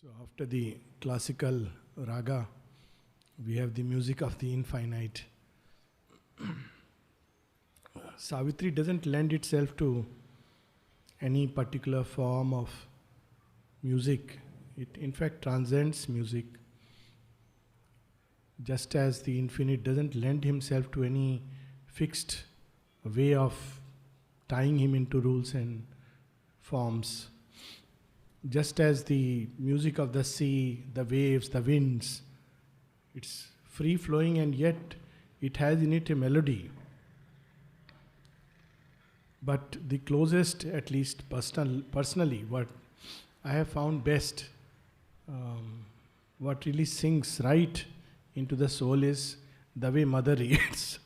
So after the classical raga, we have the music of the infinite. Savitri doesn't lend itself to any particular form of music. It in fact transcends music. Just as the infinite doesn't lend himself to any fixed way of tying him into rules and forms. Just as the music of the sea, the waves, the winds, it's free flowing and yet it has in it a melody. But the closest, at least personally, what I have found best, what really sinks right into the soul is the way Mother reads.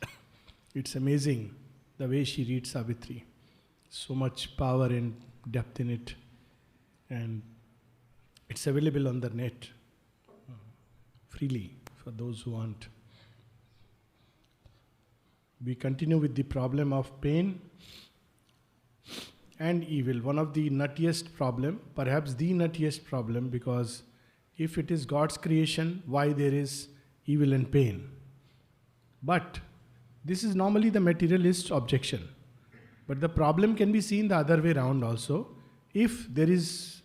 It's amazing the way she reads Savitri. So much power and depth in it. And it's available on the net freely for those who want. We continue with the problem of pain and evil. One of the nuttiest problem, perhaps the nuttiest problem, because if it is God's creation, why there is evil and pain? But this is normally the materialist objection. But the problem can be seen the other way around also. If there is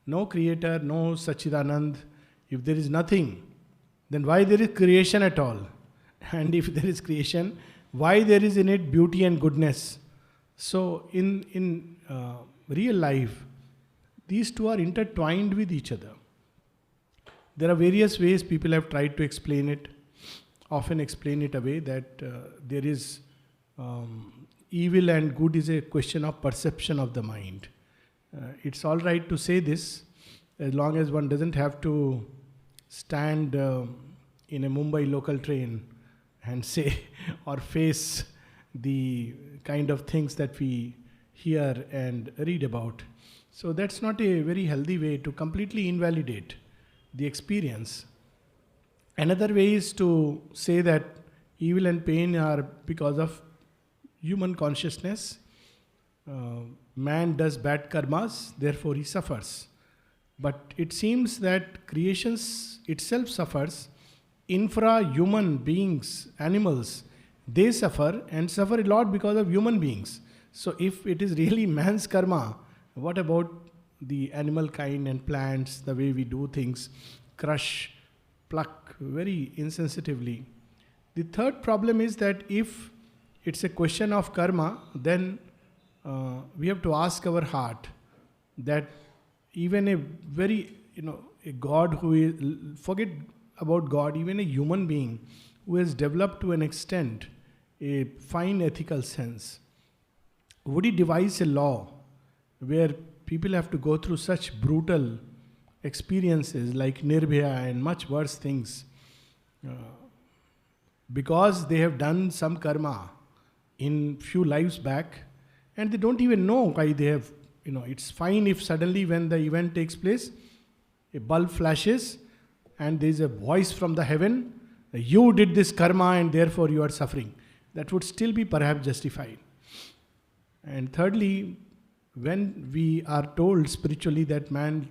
no creator, no Sachidanand, if there is nothing, then why there is creation at all? And if there is creation, why there is in it beauty and goodness? So in real life, these two are intertwined with each other. There are various ways people have tried to explain it, often explain it away that there is evil and good is a question of perception of the mind. It's all right to say this as long as one doesn't have to stand in a Mumbai local train and say or face the kind of things that we hear and read about. So that's not a very healthy way to completely invalidate the experience. Another way is to say that evil and pain are because of human consciousness. Man does bad karmas, therefore he suffers. But it seems that creation itself suffers. Infra-human beings, animals, they suffer and suffer a lot because of human beings. So if it is really man's karma, what about the animal kind and plants, the way we do things, crush, pluck very insensitively. The third problem is that if it's a question of karma, then we have to ask our heart that even a very, a God who is, forget about God, even a human being who has developed to an extent a fine ethical sense, would he devise a law where people have to go through such brutal experiences like Nirbhaya and much worse things because they have done some karma in few lives back and they don't even know why they have, it's fine if suddenly when the event takes place, a bulb flashes and there is a voice from the heaven, you did this karma and therefore you are suffering. That would still be perhaps justified. And thirdly, when we are told spiritually that man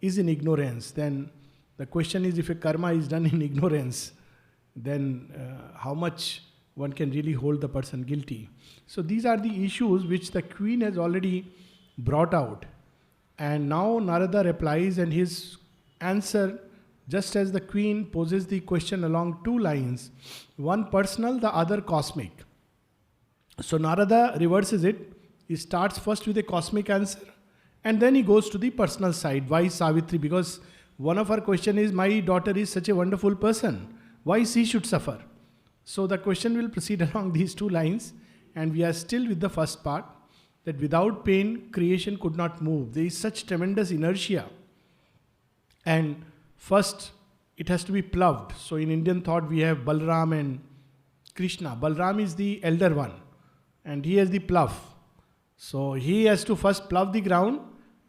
is in ignorance, then the question is if a karma is done in ignorance, then how much one can really hold the person guilty. So these are the issues which the queen has already brought out. And now Narada replies and his answer, just as the queen poses the question along two lines, one personal, the other cosmic. So Narada reverses it. He starts first with a cosmic answer and then he goes to the personal side. Why Savitri? Because one of her question is, my daughter is such a wonderful person. Why she should suffer? So the question will proceed along these two lines and we are still with the first part, that without pain, creation could not move. There is such tremendous inertia. And first, it has to be ploughed. So in Indian thought, we have Balram and Krishna. Balram is the elder one and he has the plough. So he has to first plough the ground,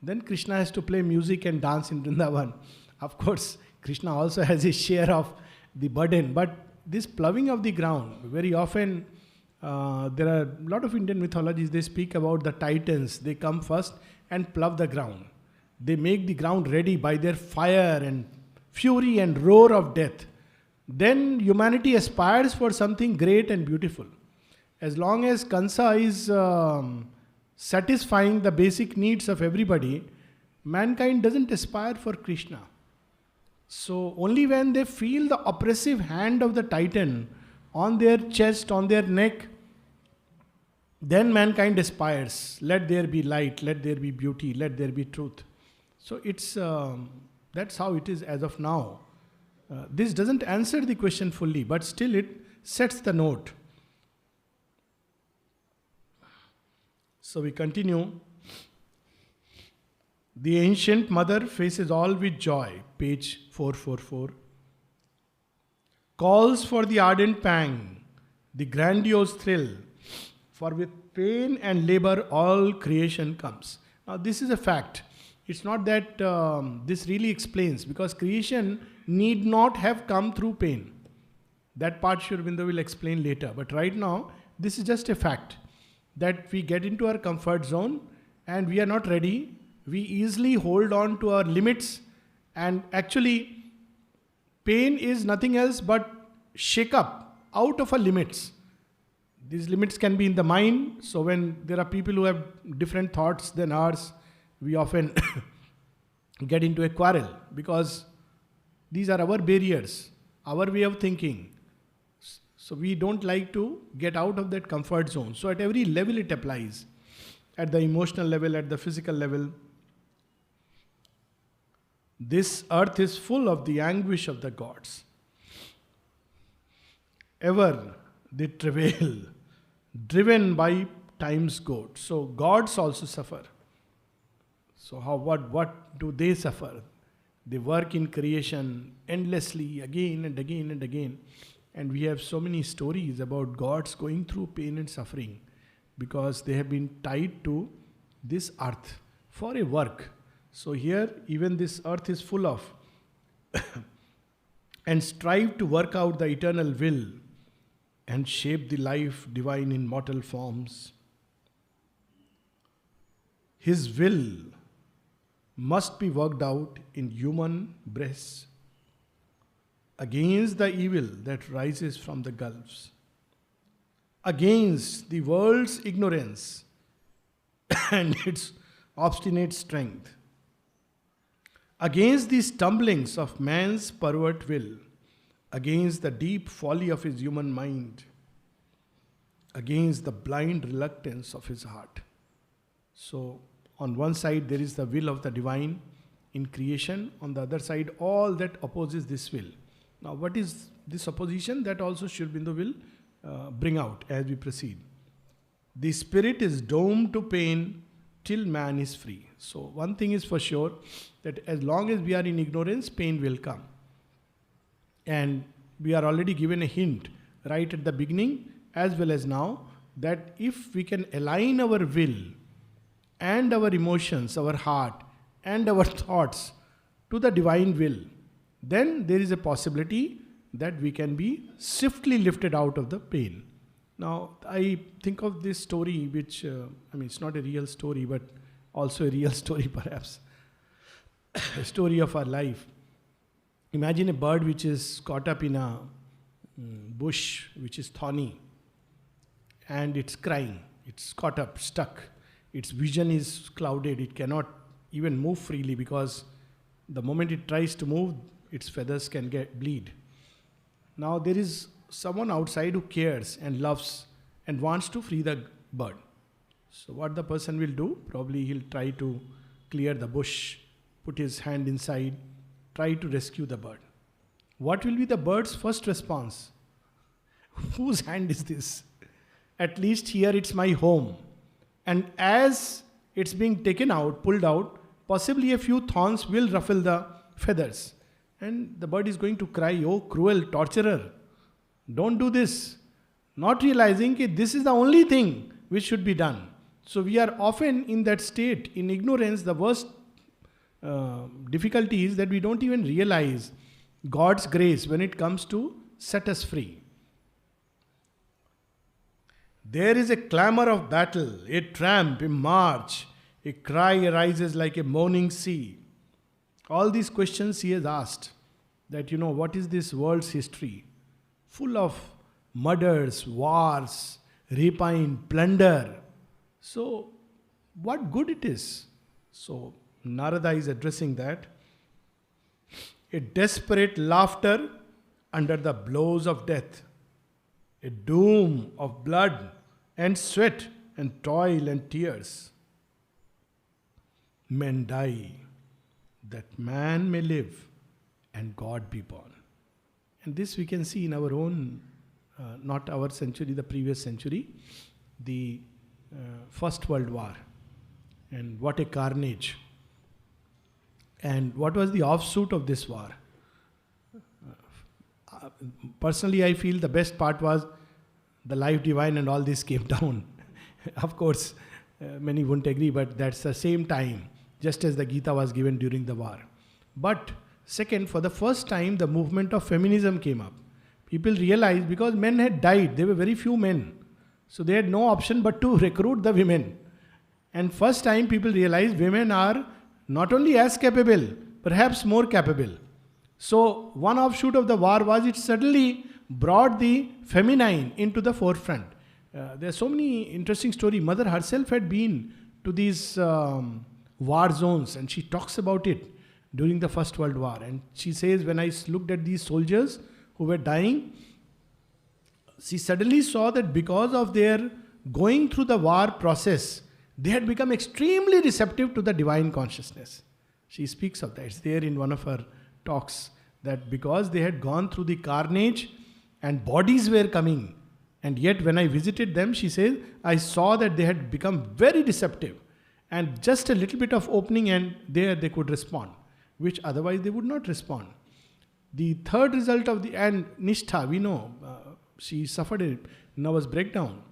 then Krishna has to play music and dance in Vrindavan. Of course, Krishna also has his share of the burden, but this ploughing of the ground, very often there are a lot of Indian mythologies, they speak about the titans, they come first and plough the ground. They make the ground ready by their fire and fury and roar of death. Then humanity aspires for something great and beautiful. As long as Kansa is satisfying the basic needs of everybody, mankind doesn't aspire for Krishna. So only when they feel the oppressive hand of the Titan on their chest, on their neck, then mankind aspires. Let there be light, let there be beauty, let there be truth. So that's how it is as of now. This doesn't answer the question fully, but still it sets the note. So we continue. The ancient mother faces all with joy, page 444. Calls for the ardent pang, the grandiose thrill, for with pain and labor all creation comes. Now this is a fact. It's not that this really explains, because creation need not have come through pain. That part Sri Aurobindo will explain later. But right now, this is just a fact that we get into our comfort zone and we are not ready. We easily hold on to our limits, and actually pain is nothing else but shake up out of our limits. These limits can be in the mind. So when there are people who have different thoughts than ours, we often get into a quarrel, because these are our barriers, our way of thinking. So we don't like to get out of that comfort zone. So at every level it applies. At the emotional level, at the physical level. This earth is full of the anguish of the gods. Ever they travail, driven by time's goad. So gods also suffer. So what do they suffer? They work in creation endlessly, again and again and again. And we have so many stories about gods going through pain and suffering, because they have been tied to this earth for a work. So here, even this earth is full of and strive to work out the eternal will and shape the life divine in mortal forms. His will must be worked out in human breasts against the evil that rises from the gulfs, against the world's ignorance and its obstinate strength, against the stumblings of man's pervert will, against the deep folly of his human mind, against the blind reluctance of his heart. So, on one side there is the will of the divine in creation, on the other side all that opposes this will. Now what is this opposition? That also Sri Aurobindo will bring out as we proceed. The spirit is doomed to pain till man is free. So one thing is for sure, that as long as we are in ignorance, pain will come. And we are already given a hint right at the beginning as well as now, that if we can align our will and our emotions, our heart and our thoughts to the divine will, then there is a possibility that we can be swiftly lifted out of the pain. Now, I think of this story, which, it's not a real story, but also a real story perhaps. A story of our life. Imagine a bird which is caught up in a bush which is thorny, and it's crying. It's caught up, stuck. Its vision is clouded. It cannot even move freely, because the moment it tries to move, its feathers can bleed. Now there is someone outside who cares and loves and wants to free the bird. So what the person will do? Probably he'll try to clear the bush, put his hand inside, try to rescue the bird. What will be the bird's first response? Whose hand is this? At least here it's my home. And as it's being taken out, pulled out, possibly a few thorns will ruffle the feathers. And the bird is going to cry, "Oh, cruel torturer, don't do this." Not realizing that this is the only thing which should be done. So we are often in that state, in ignorance. The worst difficulty is that we don't even realize God's grace when it comes to set us free. There is a clamor of battle, a tramp, a march, A cry arises like a moaning sea. All these questions he has asked. That, what is this world's history? Full of murders, wars, rapine, plunder. So, what good it is? So, Narada is addressing that. A desperate laughter under the blows of death. A doom of blood and sweat and toil and tears. Men die, that man may live and God be born. And this we can see in our own, not our century, the previous century, the First World War. And what a carnage. And what was the offshoot of this war? Personally, I feel the best part was the life divine and all this came down. Of course, many wouldn't agree, but that's the same time, just as the Gita was given during the war. But second, for the first time, the movement of feminism came up. People realized because men had died, there were very few men. So they had no option but to recruit the women. And first time people realized women are not only as capable, perhaps more capable. So one offshoot of the war was it suddenly brought the feminine into the forefront. There are so many interesting stories. Mother herself had been to these war zones and she talks about it during the First World War. And she says, when I looked at these soldiers who were dying, she suddenly saw that because of their going through the war process, they had become extremely receptive to the divine consciousness. She speaks of that. It's there in one of her talks, that because they had gone through the carnage and bodies were coming, and yet when I visited them, she says, I saw that they had become very receptive and just a little bit of opening and there they could respond, which otherwise they would not respond. The third result of and Nishtha, we know, she suffered a nervous breakdown,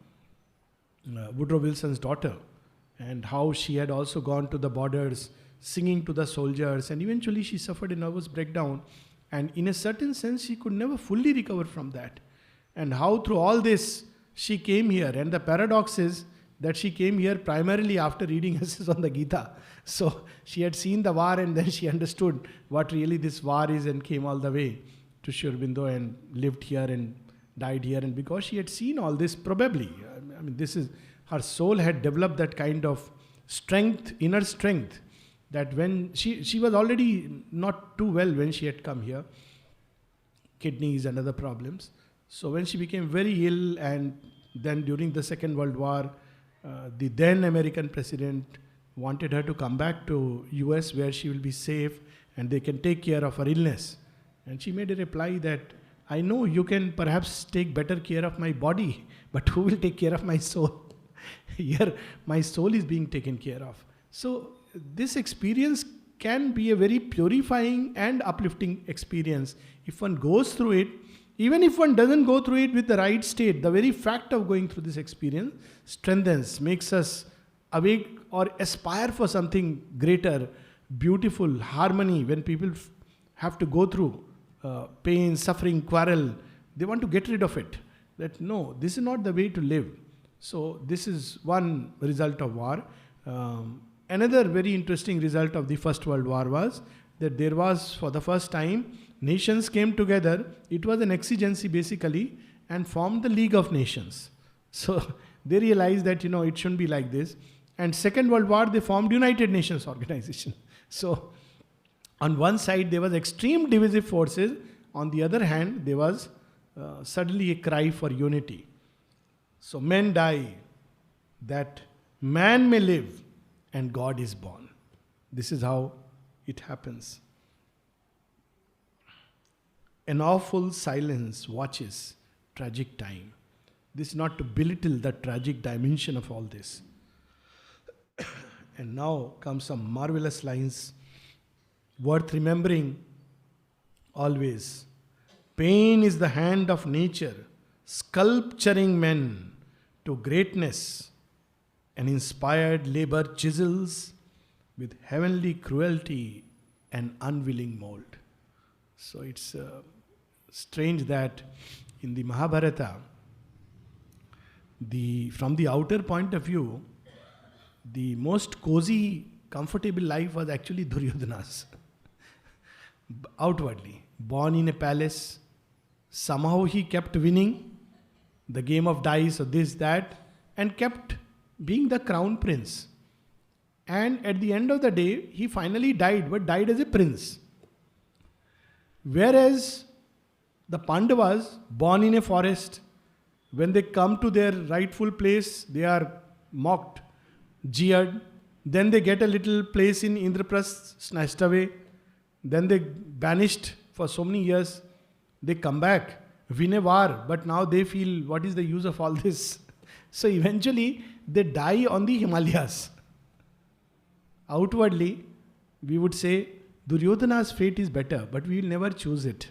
Woodrow Wilson's daughter, and how she had also gone to the borders singing to the soldiers, and eventually she suffered a nervous breakdown, and in a certain sense she could never fully recover from that. And how through all this she came here, and the paradox is that she came here primarily after reading essays on the Gita. So she had seen the war and then she understood what really this war is and came all the way to Sri Aurobindo and lived here and died here. And because she had seen all this, probably, this is, her soul had developed that kind of strength, inner strength, that when she was already not too well when she had come here, kidneys and other problems. So when she became very ill, and then during the Second World War, the then American president wanted her to come back to US where she will be safe and they can take care of her illness. And she made a reply that, I know you can perhaps take better care of my body, but who will take care of my soul? Here, my soul is being taken care of. So this experience can be a very purifying and uplifting experience. If one goes through it, even if one doesn't go through it with the right state, the very fact of going through this experience strengthens, makes us awake or aspire for something greater, beautiful, harmony. When people have to go through pain, suffering, quarrel, they want to get rid of it. That no, this is not the way to live. So this is one result of war. Another very interesting result of the First World War was that there was, for the first time, nations came together. It was an exigency basically, and formed the League of Nations. So they realized that it shouldn't be like this. And Second World War, they formed United Nations Organization. So on one side there was extreme divisive forces. On the other hand, there was suddenly a cry for unity. So men die that man may live and God is born. This is how it happens. An awful silence watches tragic time. This is not to belittle the tragic dimension of all this. And now comes some marvelous lines worth remembering always. Pain is the hand of nature, sculpturing men to greatness. An inspired labor chisels with heavenly cruelty and unwilling mold. So it's strange that in the Mahabharata, from the outer point of view, the most cozy, comfortable life was actually Duryodhana's. Outwardly, born in a palace, somehow he kept winning the game of dice or this, that, and kept being the crown prince. And at the end of the day, he finally died, but died as a prince. Whereas the Pandavas, born in a forest, when they come to their rightful place, they are mocked, jeered. Then they get a little place in Indraprasth, snatched away. Then they banished for so many years. They come back, win a war, but now they feel, what is the use of all this? So eventually, they die on the Himalayas. Outwardly, we would say Duryodhana's fate is better, but we will never choose it.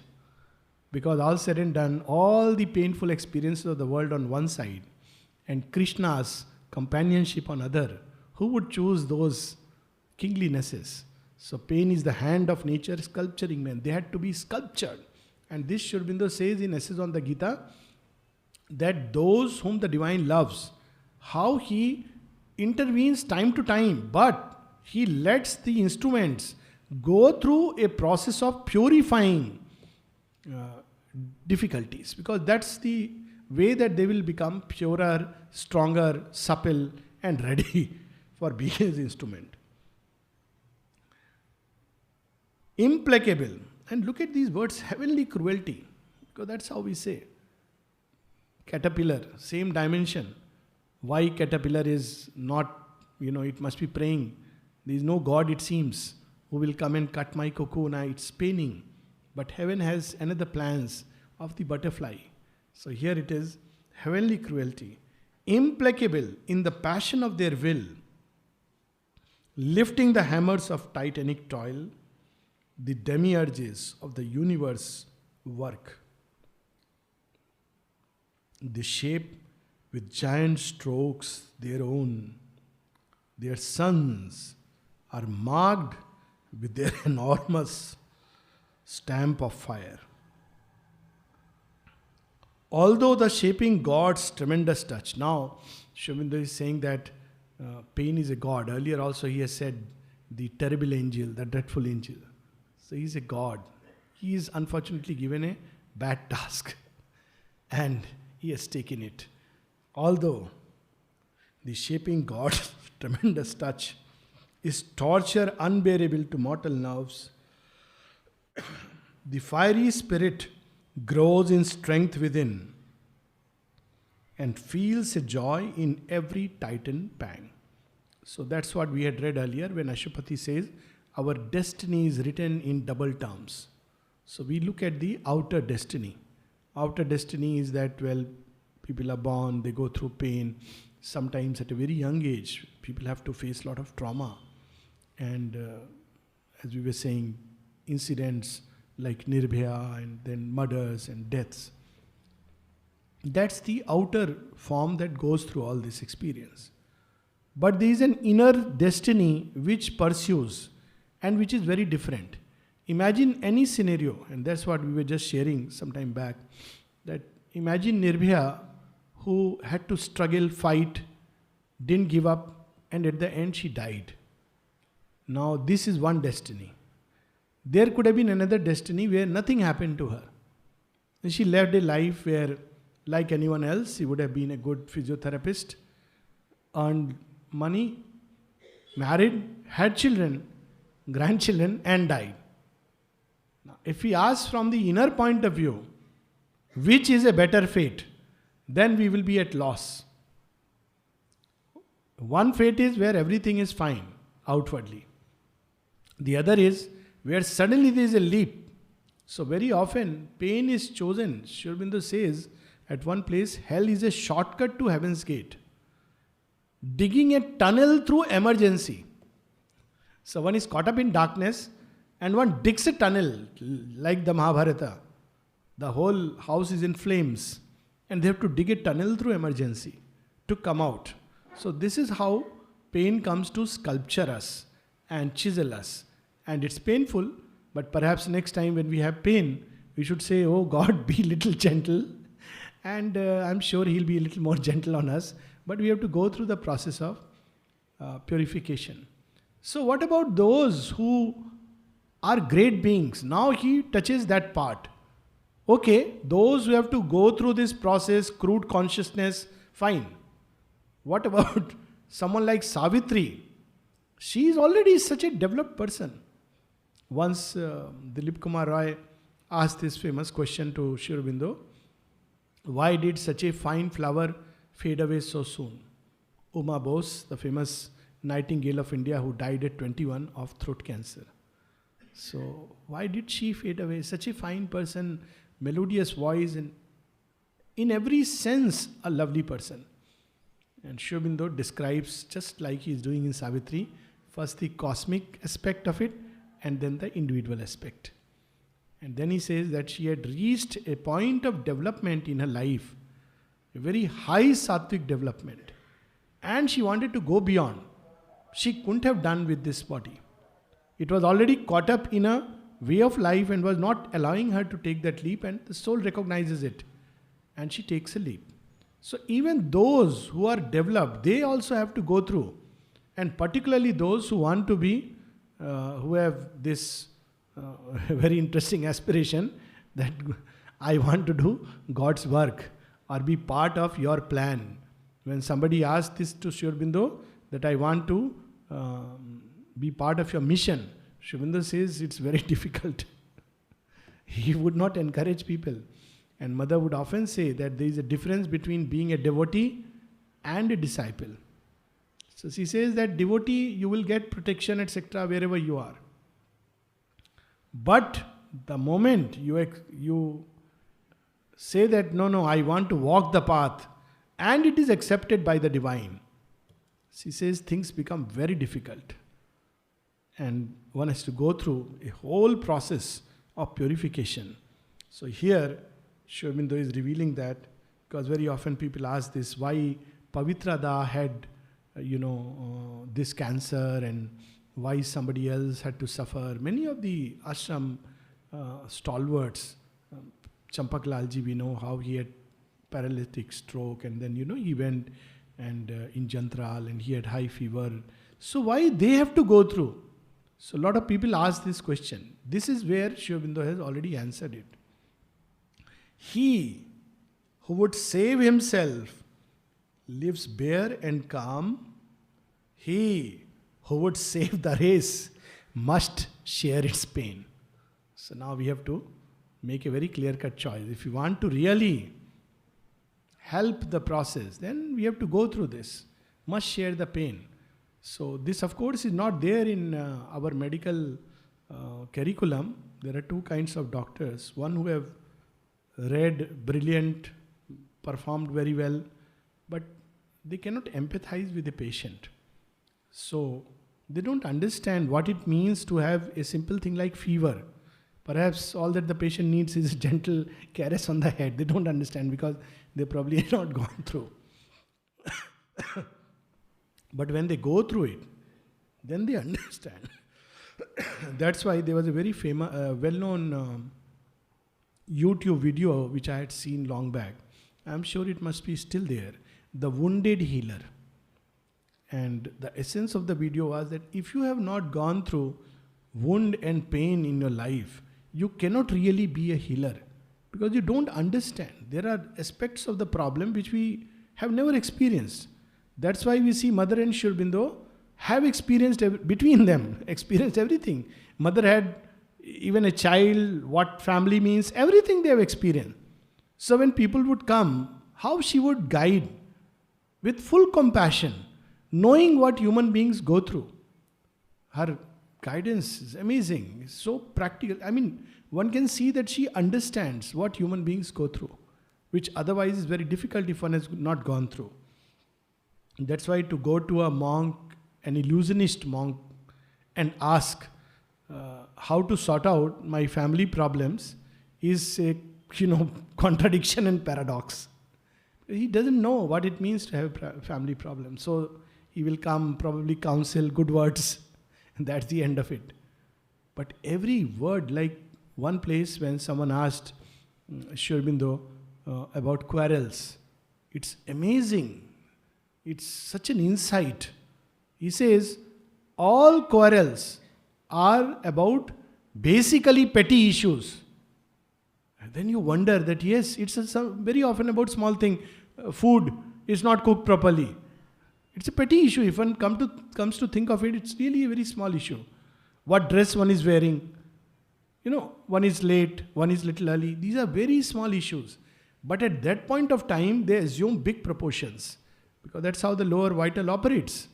Because all said and done, all the painful experiences of the world on one side and Krishna's companionship on other, who would choose those kinglinesses? So pain is the hand of nature sculpturing men. They had to be sculptured. And this Sri Aurobindo says in Essays on the Gita, that those whom the divine loves, how he intervenes time to time, but he lets the instruments go through a process of purifying difficulties, because that's the way that they will become purer, stronger, supple, and ready for being his instrument. Implacable. And look at these words, heavenly cruelty, because that's how we say. Caterpillar, same dimension. Why caterpillar is not, it must be praying. There is no God, it seems, who will come and cut my cocoon. It's paining. But heaven has another plans of the butterfly. So here it is, heavenly cruelty. Implacable in the passion of their will, lifting the hammers of titanic toil, the demiurges of the universe work. They shape with giant strokes their own. Their sons are marked with their enormous stamp of fire. Although the shaping God's tremendous touch. Now, Sri Aurobindo is saying that pain is a God. Earlier also he has said the terrible angel, the dreadful angel. So he is a God. He is unfortunately given a bad task and he has taken it. Although the shaping God's tremendous touch is torture unbearable to mortal nerves, the fiery spirit grows in strength within and feels a joy in every titan pang. So that's what we had read earlier when Ashwapati says, our destiny is written in double terms. So we look at the outer destiny. Outer destiny is that, people are born, they go through pain. Sometimes at a very young age, people have to face a lot of trauma. And as we were saying, incidents like Nirbhaya and then murders and deaths. That's the outer form that goes through all this experience. But there is an inner destiny which pursues and which is very different. Imagine any scenario, and that's what we were just sharing some time back, that imagine Nirbhaya who had to struggle, fight, didn't give up, and at the end she died. Now this is one destiny. There could have been another destiny where nothing happened to her. And she lived a life where, like anyone else, she would have been a good physiotherapist, earned money, married, had children, grandchildren, and died. Now, if we ask from the inner point of view, which is a better fate, then we will be at loss. One fate is where everything is fine outwardly. The other is where suddenly there is a leap. So very often pain is chosen. Sri Aurobindo says at one place, hell is a shortcut to heaven's gate. Digging a tunnel through emergency. So one is caught up in darkness and one digs a tunnel like the Mahabharata. The whole house is in flames and they have to dig a tunnel through emergency to come out. So this is how pain comes to sculpture us and chisel us. And it's painful, but perhaps next time when we have pain, we should say, oh God, be little gentle. And I'm sure He'll be a little more gentle on us. But we have to go through the process of purification. So, what about those who are great beings? Now he touches that part. Okay, those who have to go through this process, crude consciousness, fine. What about someone like Savitri? She is already such a developed person. Once Dilip Kumar Roy asked this famous question to Sri Aurobindo, why did such a fine flower fade away so soon? Uma Bose, the famous Nightingale of India who died at 21 of throat cancer. So, why did she fade away? Such a fine person, melodious voice, and in every sense a lovely person. And Sri Aurobindo describes, just like he is doing in Savitri, first the cosmic aspect of it and then the individual aspect. And then he says that she had reached a point of development in her life, a very high sattvic development. And she wanted to go beyond. She couldn't have done with this body. It was already caught up in a way of life and was not allowing her to take that leap, and the soul recognizes it. And she takes a leap. So even those who are developed, they also have to go through. And particularly those who want to be, who have this very interesting aspiration that I want to do God's work or be part of your plan. When somebody asks this to Sri Aurobindo, that I want to be part of your mission, Sri Aurobindo says it's very difficult. He would not encourage people. And Mother would often say that there is a difference between being a devotee and a disciple. So she says that devotee, you will get protection, etc., wherever you are. But the moment you say that, no, I want to walk the path, and it is accepted by the divine, she says things become very difficult. And one has to go through a whole process of purification. So here, Sri Aurobindo is revealing that, because very often people ask this, why Pavitrada had, this cancer, and why somebody else had to suffer. Many of the ashram stalwarts, Champak Lalji, we know how he had paralytic stroke, and then, he went and in Jantral, and he had high fever. So why they have to go through? So a lot of people ask this question. This is where Sri Aurobindo has already answered it. He who would save himself lives bare and calm. He who would save the race must share its pain. So now we have to make a very clear-cut choice. If you want to really help the process, then we have to go through this. Must share the pain. So this, of course, is not there in our medical curriculum. There are two kinds of doctors. One who have read, brilliant, performed very well, but they cannot empathize with the patient. So they don't understand what it means to have a simple thing like fever. Perhaps all that the patient needs is a gentle caress on the head. They don't understand because they probably have not gone through. But when they go through it, then they understand. That's why there was a very famous, well-known YouTube video which I had seen long back. I'm sure it must be still there. The Wounded Healer. And the essence of the video was that if you have not gone through wound and pain in your life, you cannot really be a healer, because you don't understand. There are aspects of the problem which we have never experienced. That's why we see Mother and Sri Aurobindo have experienced, between them, experienced everything. Mother had even a child, what family means, everything they have experienced. So when people would come, how she would guide with full compassion, knowing what human beings go through. Her guidance is amazing, it's so practical. I mean, one can see that she understands what human beings go through, which otherwise is very difficult if one has not gone through. That's why to go to a monk, an illusionist monk, and ask how to sort out my family problems is a contradiction and paradox. He doesn't know what it means to have family problems. So he will come, probably counsel, good words, and that's the end of it. But every word, like one place when someone asked Sri Aurobindo about quarrels, it's amazing. It's such an insight. He says, all quarrels are about basically petty issues. And then you wonder that yes, it's very often about small thing. Food is not cooked properly. It's a petty issue. If one comes to think of it, it's really a very small issue. What dress one is wearing. One is late, one is little early. These are very small issues. But at that point of time, they assume big proportions. Because that's how the lower vital operates.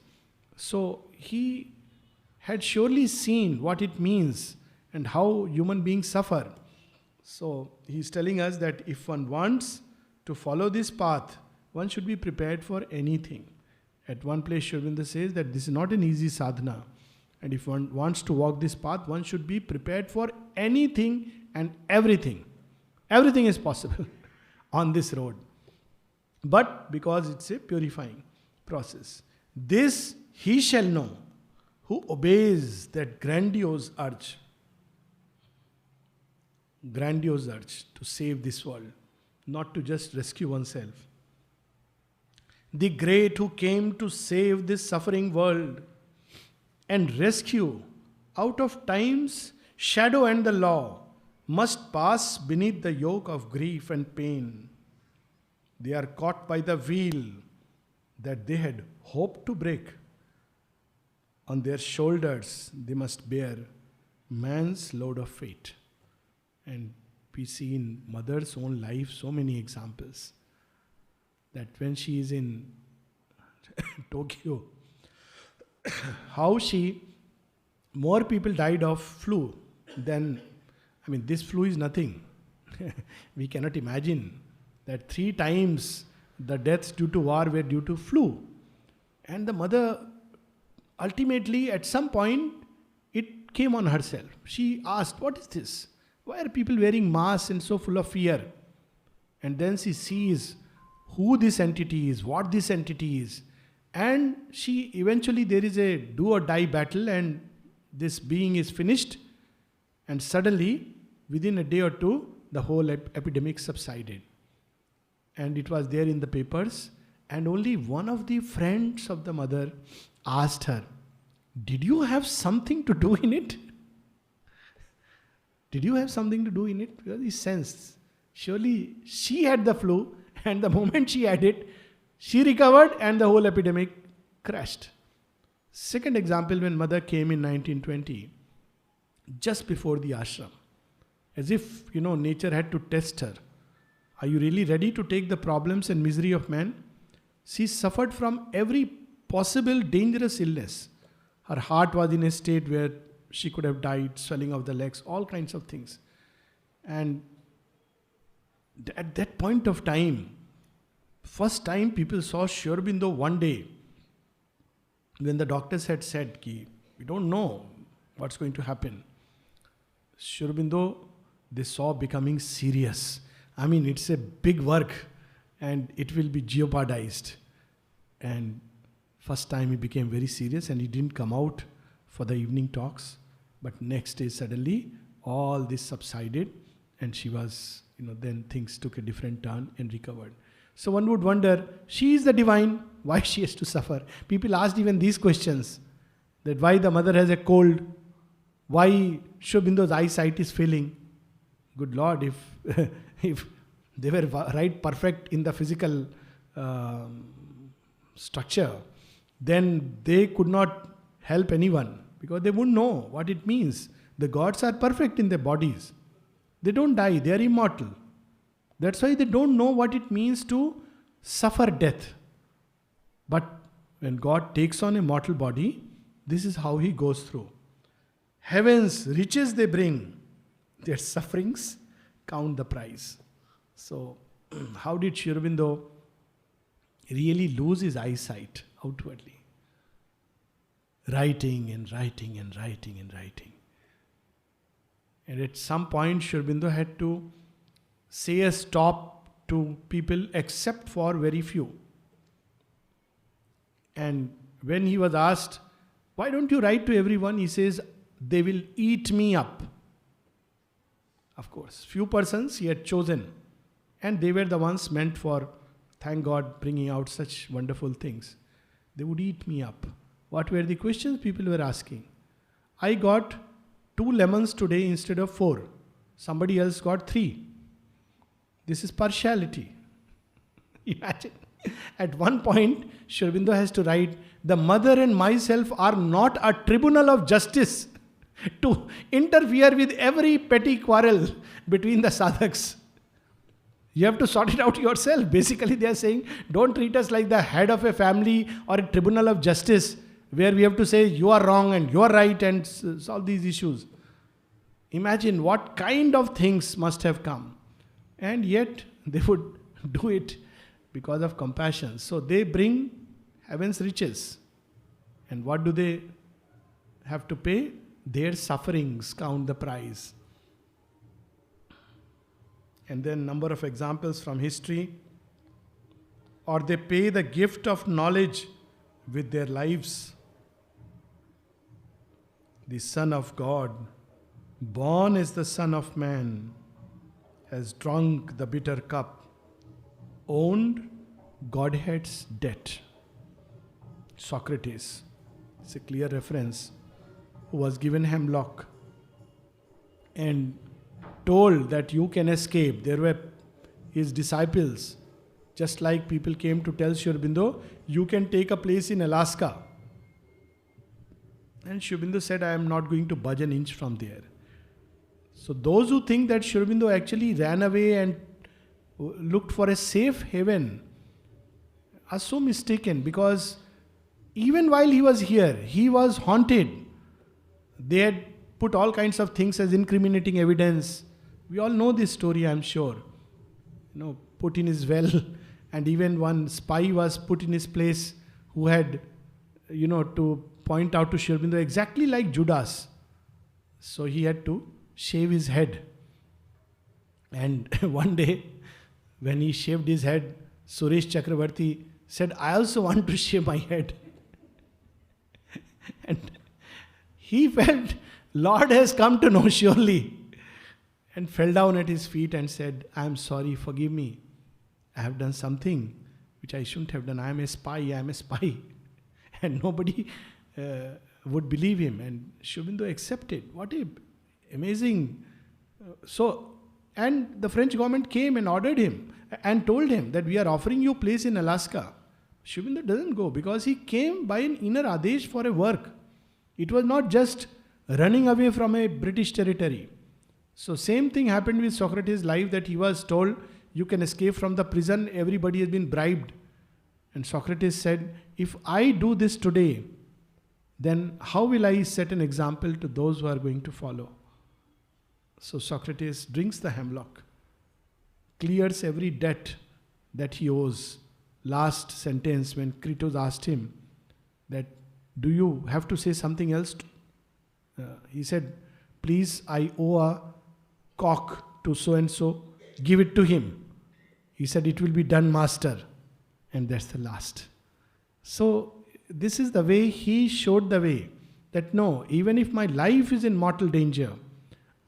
So he had surely seen what it means and how human beings suffer. So he's telling us that if one wants to follow this path, one should be prepared for anything. At one place, Sri Aurobindo says that this is not an easy sadhana. And if one wants to walk this path, one should be prepared for anything and everything. Everything is possible on this road. But because it's a purifying process. This he shall know who obeys that grandiose urge. Grandiose urge to save this world, not to just rescue oneself. The great who came to save this suffering world and rescue out of time's shadow and the law must pass beneath the yoke of grief and pain. They are caught by the wheel that they had hoped to break. On their shoulders they must bear man's load of fate. And we see in mother's own life so many examples that when she is in Tokyo, how more people died of flu than, this flu is nothing. We cannot imagine that 3 times the deaths due to war were due to flu. And the mother, ultimately, at some point, it came on herself. She asked, what is this? Why are people wearing masks and so full of fear? And then she sees who this entity is, what this entity is. And eventually there is a do or die battle and this being is finished. And suddenly, within a day or two, the whole epidemic subsided. And it was there in the papers. And only one of the friends of the mother asked her, did you have something to do in it? Did you have something to do in it? Because he sensed, surely she had the flu, and the moment she had it, she recovered and the whole epidemic crashed. Second example, when mother came in 1920, just before the ashram, as if, nature had to test her. Are you really ready to take the problems and misery of man? She suffered from every possible dangerous illness. Her heart was in a state where she could have died, swelling of the legs, all kinds of things. And at that point of time, first time people saw Sri Aurobindo one day, when the doctors had said, we don't know what's going to happen. Sri Aurobindo, they saw becoming serious. It's a big work and it will be jeopardized. And first time he became very serious and he didn't come out for the evening talks. But next day suddenly all this subsided and she was, then things took a different turn and recovered. So one would wonder, she is the divine, why she has to suffer? People asked even these questions, that why the mother has a cold, why Sri Aurobindo's eyesight is failing. Good Lord, if they were right perfect in the physical structure, then they could not help anyone because they wouldn't know what it means. The gods are perfect in their bodies. They don't die, they are immortal. That's why they don't know what it means to suffer death. But when God takes on a mortal body, this is how he goes through. Heaven's riches they bring, their sufferings count the price. So, how did Sri Aurobindo really lose his eyesight outwardly? Writing and writing and writing and writing. And at some point, Sri Aurobindo had to say a stop to people except for very few. And when he was asked, why don't you write to everyone? He says, they will eat me up. Of course, few persons he had chosen. And they were the ones meant for, thank God, bringing out such wonderful things. They would eat me up. What were the questions people were asking? I got 2 lemons today instead of 4. Somebody else got 3. This is partiality. Imagine. At one point, Sri Aurobindo has to write, the mother and myself are not a tribunal of justice to interfere with every petty quarrel between the sadhaks. You have to sort it out yourself. Basically, they are saying, don't treat us like the head of a family or a tribunal of justice where we have to say you are wrong and you are right and solve these issues. Imagine what kind of things must have come. And yet, they would do it because of compassion. So they bring heaven's riches. And what do they have to pay? Their sufferings count the price. And then number of examples from history. Or they pay the gift of knowledge with their lives. The Son of God, born as the Son of Man, has drunk the bitter cup, owned Godhead's debt. Socrates, it's a clear reference, who was given hemlock and told that you can escape. There were his disciples, just like people came to tell Sri Aurobindo, you can take a place in Alaska. And Sri Aurobindo said, I am not going to budge an inch from there. So those who think that Sri Aurobindo actually ran away and looked for a safe haven are so mistaken, because even while he was here, he was haunted. They had put all kinds of things as incriminating evidence. We all know this story, I am sure. Put in his well, and even one spy was put in his place who had, to point out to Sri Aurobindo exactly like Judas. So he had to shave his head. And one day, when he shaved his head, Suresh Chakravarti said, I also want to shave my head. And he felt, Lord has come to know surely. And fell down at his feet and said, I am sorry, forgive me. I have done something which I shouldn't have done. I am a spy. And nobody would believe him. And Sri Aurobindo accepted. What a amazing. And the French government came and ordered him and told him that we are offering you a place in Alaska. Sri Aurobindo doesn't go because he came by an inner adesh for a work. It was not just running away from a British territory. So same thing happened with Socrates' life, that he was told, you can escape from the prison, everybody has been bribed. And Socrates said, if I do this today, then how will I set an example to those who are going to follow? So Socrates drinks the hemlock, clears every debt that he owes. Last sentence, when Kritos asked him that, do you have to say something else? He said, please, I owe a cock to so-and-so, give it to him. He said, it will be done, master. And that's the last. So this is the way he showed the way, that no, even if my life is in mortal danger,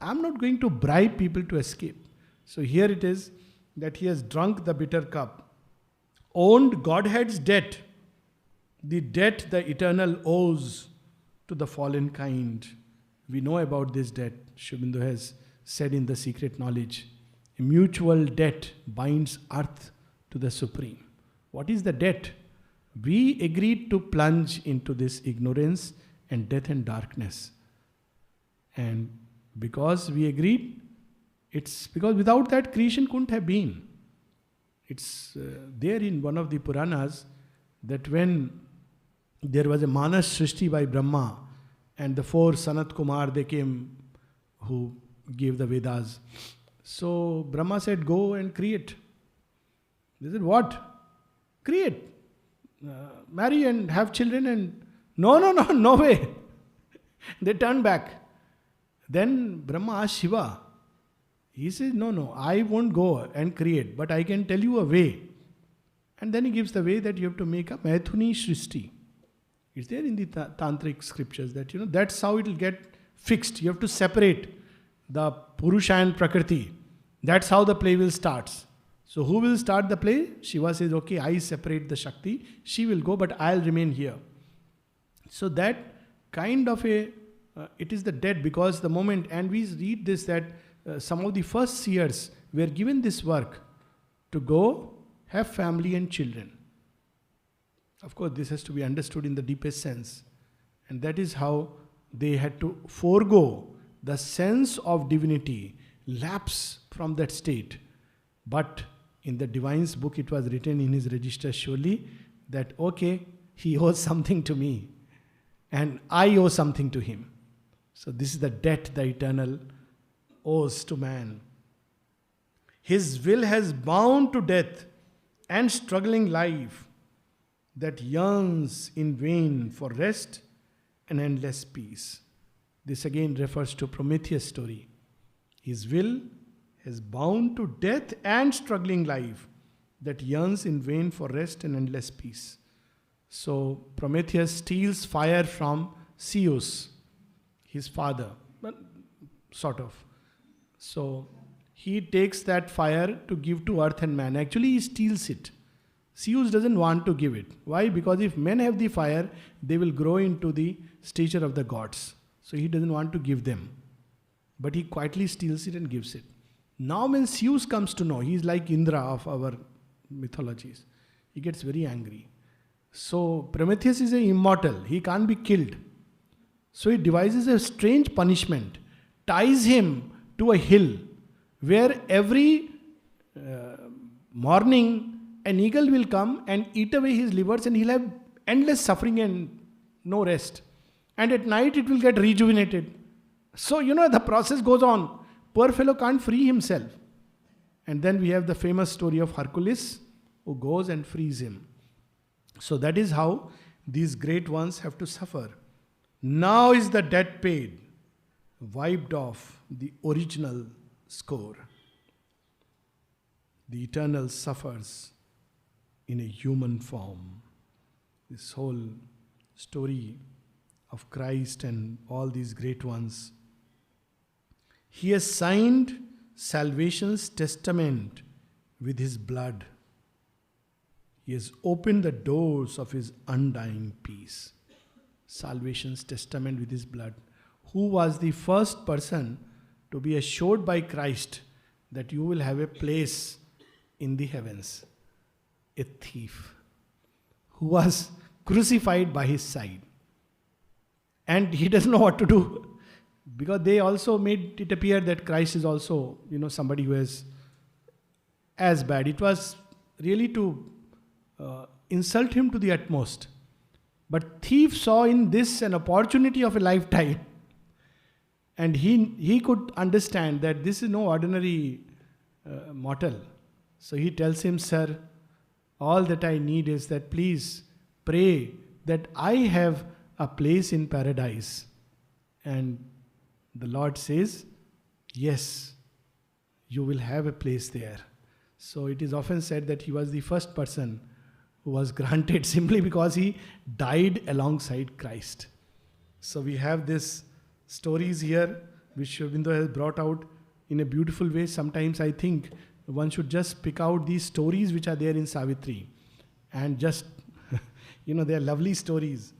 I'm not going to bribe people to escape. So here it is that he has drunk the bitter cup, owned Godhead's debt, the debt the eternal owes to the fallen kind. We know about this debt. Sri Aurobindo has said in The Secret Knowledge, a mutual debt binds earth to the Supreme. What is the debt? We agreed to plunge into this ignorance and death and darkness. And because we agreed, it's because without that creation couldn't have been. It's there in one of the Puranas that when there was a Manas Srishti by Brahma, and the 4 Sanat Kumar, they came who gave the Vedas. So Brahma said, go and create. They said, what? Create. Marry and have children and... No way. They turned back. Then Brahma asked Shiva. He says, no, I won't go and create, but I can tell you a way. And then he gives the way that you have to make a Maithuni Shrishti. It's there in the tantric scriptures that, that's how it will get fixed. You have to separate the Purusha and Prakriti. That's how the play will start. So who will start the play? Shiva says, okay, I separate the Shakti. She will go, but I'll remain here. So that kind of it is the debt, because the moment, and we read this, that some of the first seers were given this work to go have family and children. Of course, this has to be understood in the deepest sense. And that is how they had to forego the sense of divinity, lapse from that state. But in the Divine's book, it was written in his register surely that, okay, he owes something to me and I owe something to him. So this is the debt the eternal owes to man. His will has bound to death and struggling life that yearns in vain for rest and endless peace. This again refers to Prometheus' story. His will has bound to death and struggling life that yearns in vain for rest and endless peace. So Prometheus steals fire from Zeus, his father, but sort of. So he takes that fire to give to earth and man. Actually, he steals it. Zeus doesn't want to give it. Why? Because if men have the fire, they will grow into the stature of the gods. So he doesn't want to give them. But he quietly steals it and gives it. Now when Zeus comes to know, he is like Indra of our mythologies. He gets very angry. So Prometheus is an immortal. He can't be killed. So he devises a strange punishment, ties him to a hill where every morning an eagle will come and eat away his livers, and he'll have endless suffering and no rest. And at night it will get rejuvenated. So, the process goes on. Poor fellow can't free himself. And then we have the famous story of Hercules, who goes and frees him. So that is how these great ones have to suffer. Now is the debt paid, wiped off the original score. The eternal suffers in a human form. This whole story of Christ and all these great ones. He has signed salvation's testament with his blood. He has opened the doors of his undying peace. Salvation's testament with his blood. Who was the first person to be assured by Christ that you will have a place in the heavens? A thief who was crucified by his side. And he doesn't know what to do, because they also made it appear that Christ is also, somebody who is as bad. It was really to insult him to the utmost. But thief saw in this an opportunity of a lifetime. And he could understand that this is no ordinary mortal. So he tells him, sir, all that I need is that please pray that I have a place in paradise. And the Lord says, yes, you will have a place there. So it is often said that he was the first person who was granted simply because he died alongside Christ. So we have these stories here which Sri Aurobindo has brought out in a beautiful way. Sometimes I think one should just pick out these stories which are there in Savitri and just, they are lovely stories.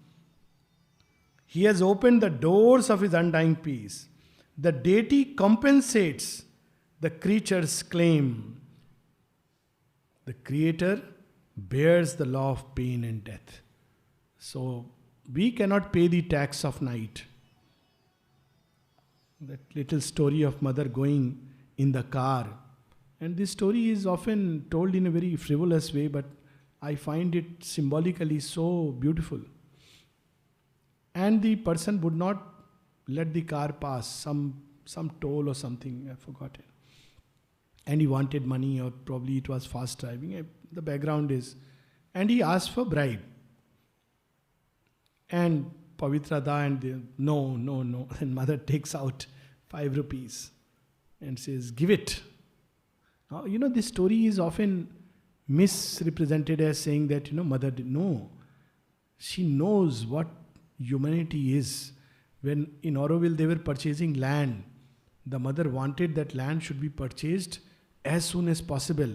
He has opened the doors of his undying peace. The deity compensates the creature's claim. The creator bears the law of pain and death. So we cannot pay the tax of night. That little story of mother going in the car. And this story is often told in a very frivolous way, but I find it symbolically so beautiful. And the person would not let the car pass, some toll or something, I've forgotten. And he wanted money, or probably it was fast driving. The background is, and he asked for bribe. And Pavitra Da and no. And mother takes out 5 rupees and says, give it. Now, this story is often misrepresented as saying that, mother did. No. She knows what humanity is. When in Auroville they were purchasing land, the mother wanted that land should be purchased as soon as possible.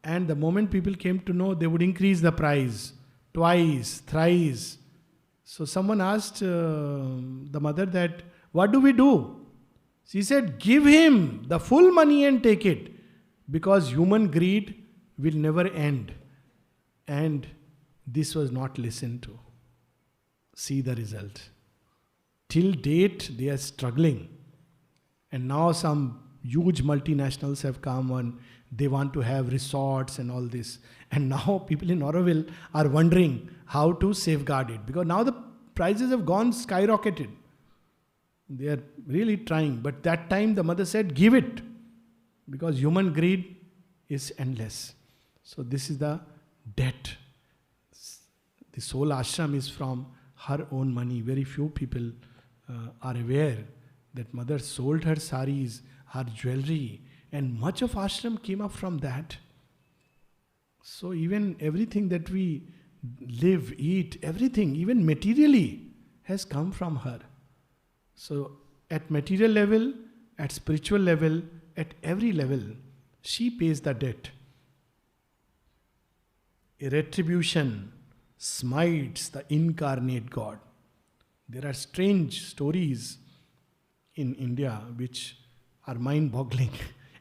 And the moment people came to know, they would increase the price twice, thrice. So someone asked the mother that, what do we do? She said, give him the full money and take it, because human greed will never end. And this was not listened to. See the result. Till date, they are struggling. And now some huge multinationals have come and they want to have resorts and all this. And now people in Auroville are wondering how to safeguard it, because now the prices have gone skyrocketed. They are really trying. But that time the mother said, give it, because human greed is endless. So this is the debt. The soul ashram is from her own money. Very few people are aware that mother sold her saris, her jewelry, and much of ashram came up from that. So even everything that we live, eat, everything, even materially, has come from her. So at material level, at spiritual level, at every level, she pays the debt. A retribution smites the incarnate God. There are strange stories in India which are mind-boggling.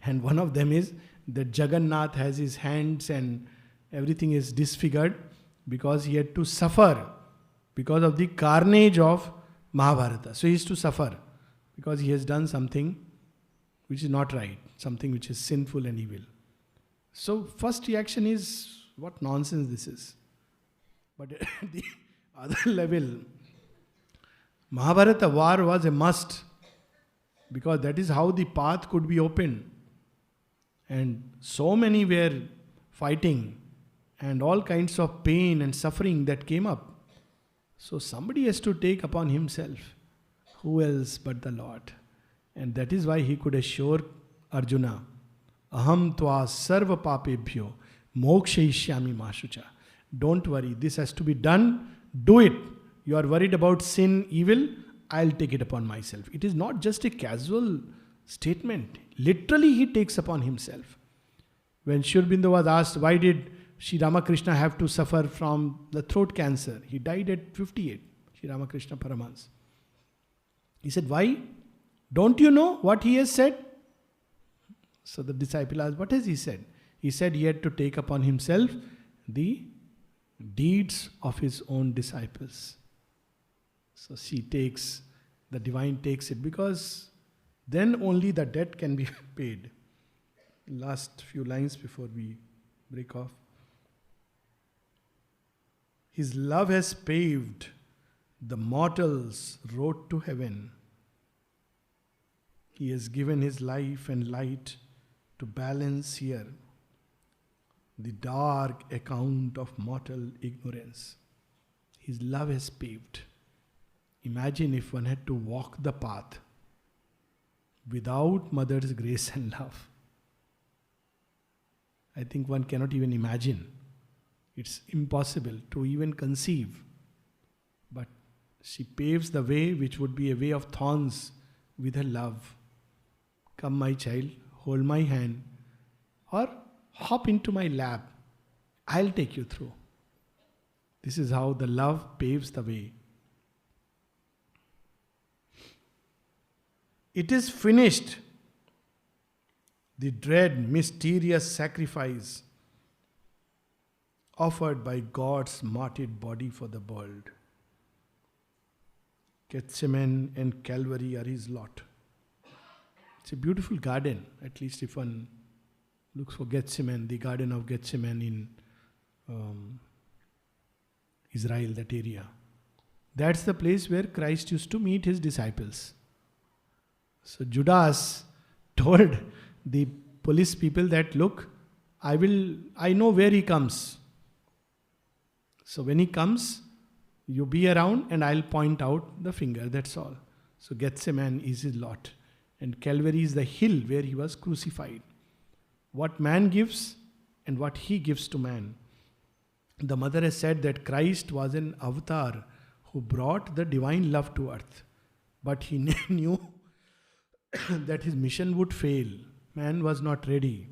And one of them is that Jagannath has his hands and everything is disfigured because he had to suffer because of the carnage of Mahabharata. So he is to suffer because he has done something which is not right, something which is sinful and evil. So first reaction is, what nonsense this is. But at the other level, Mahabharata war was a must, because that is how the path could be opened. And so many were fighting and all kinds of pain and suffering that came up. So somebody has to take upon himself. Who else but the Lord? And that is why he could assure Arjuna, Aham tva sarva papebhyo mokshayishyami mashucha. Don't worry, this has to be done. Do it. You are worried about sin, evil, I'll take it upon myself. It is not just a casual statement. Literally he takes upon himself. When Sri Aurobindo was asked, why did Sri Ramakrishna have to suffer from the throat cancer? He died at 58, Sri Ramakrishna Paramahansa. He said, why? Don't you know what he has said? So the disciple asked, what has he said? He said he had to take upon himself the deeds of his own disciples. So the divine takes it, because then only the debt can be paid. Last few lines before we break off. His love has paved the mortal's road to heaven. He has given his life and light to balance here the dark account of mortal ignorance. His love has paved. Imagine if one had to walk the path without mother's grace and love. I think one cannot even imagine. It's impossible to even conceive. But she paves the way which would be a way of thorns with her love. Come, my child, hold my hand, or hop into my lap. I'll take you through. This is how the love paves the way. It is finished. The dread, mysterious sacrifice offered by God's martyred body for the world. Gethsemane and Calvary are his lot. It's a beautiful garden, at least if one looks for Gethsemane, the Garden of Gethsemane in Israel, that area. That's the place where Christ used to meet his disciples. So Judas told the police people that, look, I know where he comes. So when he comes, you be around and I'll point out the finger, that's all. So Gethsemane is his lot. And Calvary is the hill where he was crucified. What man gives and what he gives to man. The mother has said that Christ was an avatar who brought the divine love to earth. But he knew that his mission would fail. Man was not ready.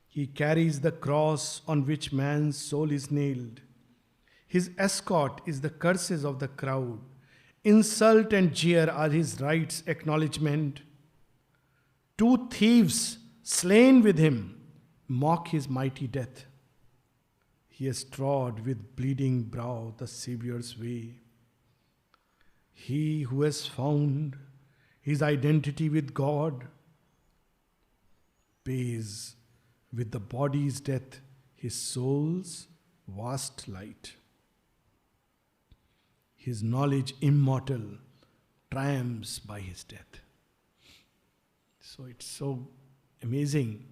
He carries the cross on which man's soul is nailed. His escort is the curses of the crowd. Insult and jeer are his rights' acknowledgement. 2 thieves slain with him mock his mighty death. He has trod with bleeding brow the Saviour's way. He who has found his identity with God pays with the body's death his soul's vast light. His knowledge immortal triumphs by his death. So it's so amazing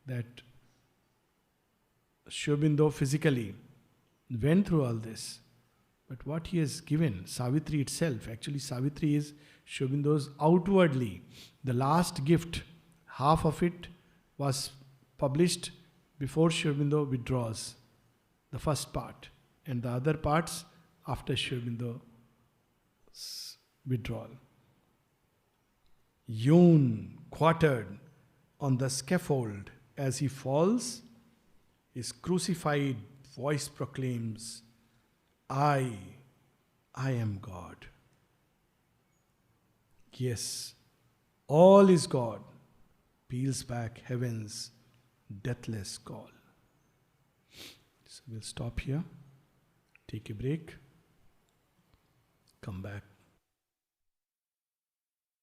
that Sri Aurobindo physically went through all this. But what he has given, Savitri itself, actually Savitri is Sri Aurobindo's outwardly. The last gift, half of it was published before Sri Aurobindo withdraws, the first part, and the other parts after Sri Aurobindo's withdrawal. Hewn, quartered on the scaffold as he falls, his crucified voice proclaims, I am God. Yes, all is God, peals back heaven's deathless call. So we'll stop here, take a break, come back